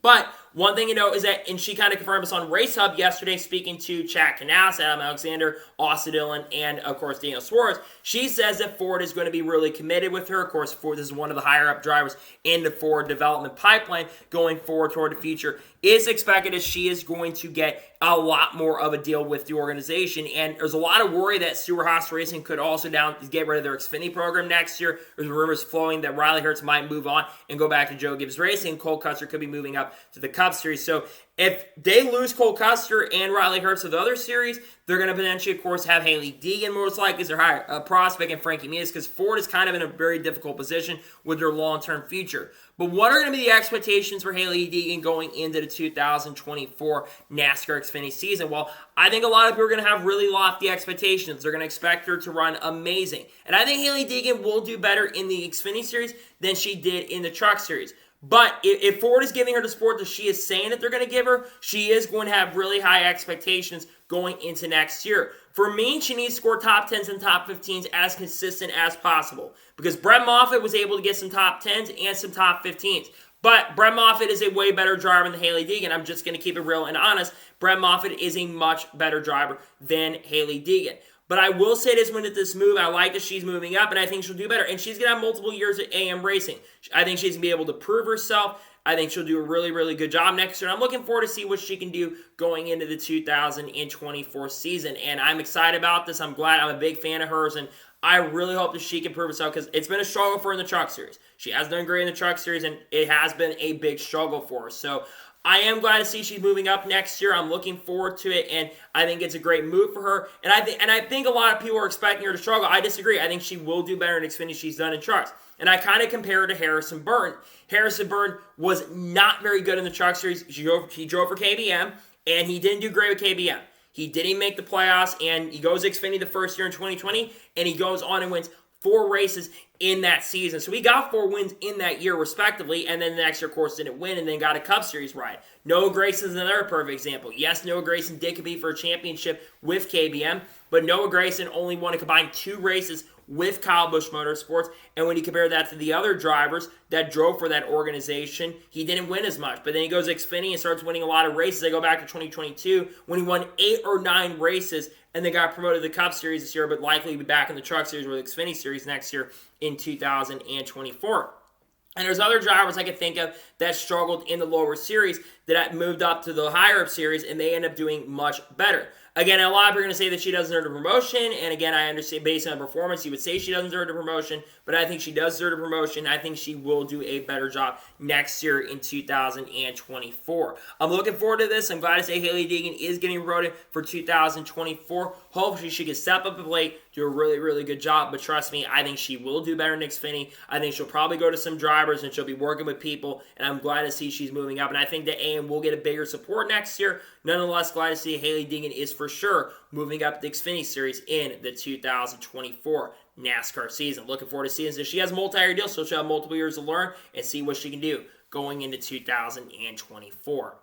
But one thing you know is that, and she kind of confirmed this on Race Hub yesterday, speaking to Chad Knaus, Adam Alexander, Austin Dillon, and of course Daniel Suarez. She says that Ford is going to be really committed with her. Of course, Ford is one of the higher up drivers in the Ford development pipeline going forward toward the future. Is expected as she is going to get a lot more of a deal with the organization. And there's a lot of worry that Trackhouse Racing could also get rid of their Xfinity program next year. There's rumors flowing that Riley Herbst might move on and go back to Joe Gibbs Racing. Cole Custer could be moving up to the Cup Series. So if they lose Cole Custer and Riley Herbst to the other series, they're going to potentially, of course, have Hailie Deegan most likely as their higher prospect and Frankie Muniz, because Ford is kind of in a very difficult position with their long-term future. But what are going to be the expectations for Hailie Deegan going into the 2024 NASCAR Xfinity season? Well, I think a lot of people are going to have really lofty expectations. They're going to expect her to run amazing. And I think Hailie Deegan will do better in the Xfinity series than she did in the Truck series. But if Ford is giving her the support that she is saying that they're going to give her, she is going to have really high expectations going into next year. For me, she needs to score top 10s and top 15s as consistent as possible. Because Brett Moffitt was able to get some top 10s and some top 15s. But Brett Moffitt is a way better driver than Hailie Deegan. I'm just going to keep it real and honest. Brett Moffitt is a much better driver than Hailie Deegan. But I will say this when at this move, I like that she's moving up, and I think she'll do better. And she's going to have multiple years at AM Racing. I think she's going to be able to prove herself. I think she'll do a really, really good job next year. And I'm looking forward to see what she can do going into the 2024 season. And I'm excited about this. I'm glad. I'm a big fan of hers, and I really hope that she can prove herself because it's been a struggle for her in the Truck Series. She has done great in the Truck Series, and it has been a big struggle for her. So I am glad to see she's moving up next year. I'm looking forward to it, and I think it's a great move for her. And I think a lot of people are expecting her to struggle. I disagree. I think she will do better in Xfinity she's done in trucks. And I kind of compare her to Harrison Burton. Harrison Burton was not very good in the Truck Series. He drove for KBM, and he didn't do great with KBM. He didn't make the playoffs, and he goes to Xfinity the first year in 2020, and he goes on and wins 4 races in that season. So he got 4 wins in that year, respectively, and then the next year, of course, didn't win and then got a Cup Series ride. Noah Grayson's another perfect example. Yes, Noah Gragson did compete for a championship with KBM, but Noah Gragson only won a combined 2 races with Kyle Busch Motorsports, and when you compare that to the other drivers that drove for that organization, he didn't win as much. But then he goes to Xfinity and starts winning a lot of races. They go back to 2022 when he won 8 or 9 races and they got promoted to the Cup Series this year, but likely be back in the Truck Series or the Xfinity Series next year in 2024. And there's other drivers I could think of that struggled in the lower series that moved up to the higher up series, and they end up doing much better. Again, a lot of people are going to say that she doesn't deserve the promotion, and again, I understand based on performance, you would say she doesn't deserve the promotion, but I think she does deserve the promotion. I think she will do a better job next year in 2024. I'm looking forward to this. I'm glad to say Hailie Deegan is getting promoted for 2024. Hopefully, she can step up the plate, do a really, really good job, but trust me, I think she will do better in Xfinity. I think she'll probably go to some drivers, and she'll be working with people, and I'm glad to see she's moving up, and I think that AM will get a bigger support next year. Nonetheless, glad to see Hailie Deegan is for sure moving up the Xfinity Series in the 2024 NASCAR season. Looking forward to seeing this. She has a multi-year deal, so she'll have multiple years to learn and see what she can do going into 2024.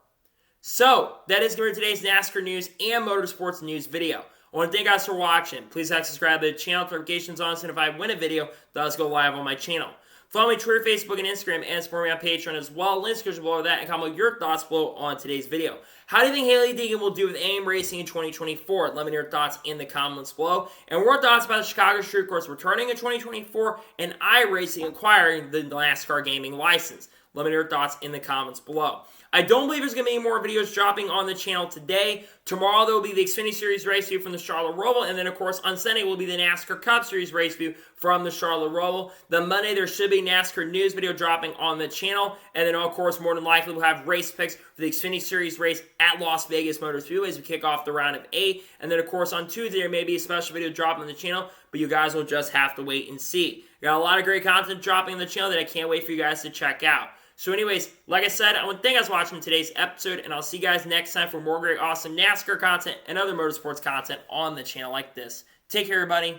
So, that is going to be today's NASCAR news and motorsports news video. I want to thank you guys for watching. Please subscribe to the channel, notifications on, so if I win a video, those go live on my channel. Follow me on Twitter, Facebook, and Instagram, and support me on Patreon as well. Links are below that, and comment your thoughts below on today's video. How do you think Hailie Deegan will do with AM Racing in 2024? Let me know your thoughts in the comments below. And more thoughts about the Chicago Street Course returning in 2024 and iRacing acquiring the NASCAR gaming license. Let me know your thoughts in the comments below. I don't believe there's going to be any more videos dropping on the channel today. Tomorrow there will be the Xfinity Series race view from the Charlotte Roval, and then of course on Sunday will be the NASCAR Cup Series race view from the Charlotte Roval. The Monday there should be NASCAR news video dropping on the channel, and then of course more than likely we'll have race picks for the Xfinity Series race at Las Vegas Motor Speedway as we kick off the round of 8, and then of course on Tuesday there may be a special video dropping on the channel, but you guys will just have to wait and see. We got a lot of great content dropping on the channel that I can't wait for you guys to check out. So anyways, like I said, I want to thank you guys for watching today's episode, and I'll see you guys next time for more great, awesome NASCAR content and other motorsports content on the channel like this. Take care, everybody.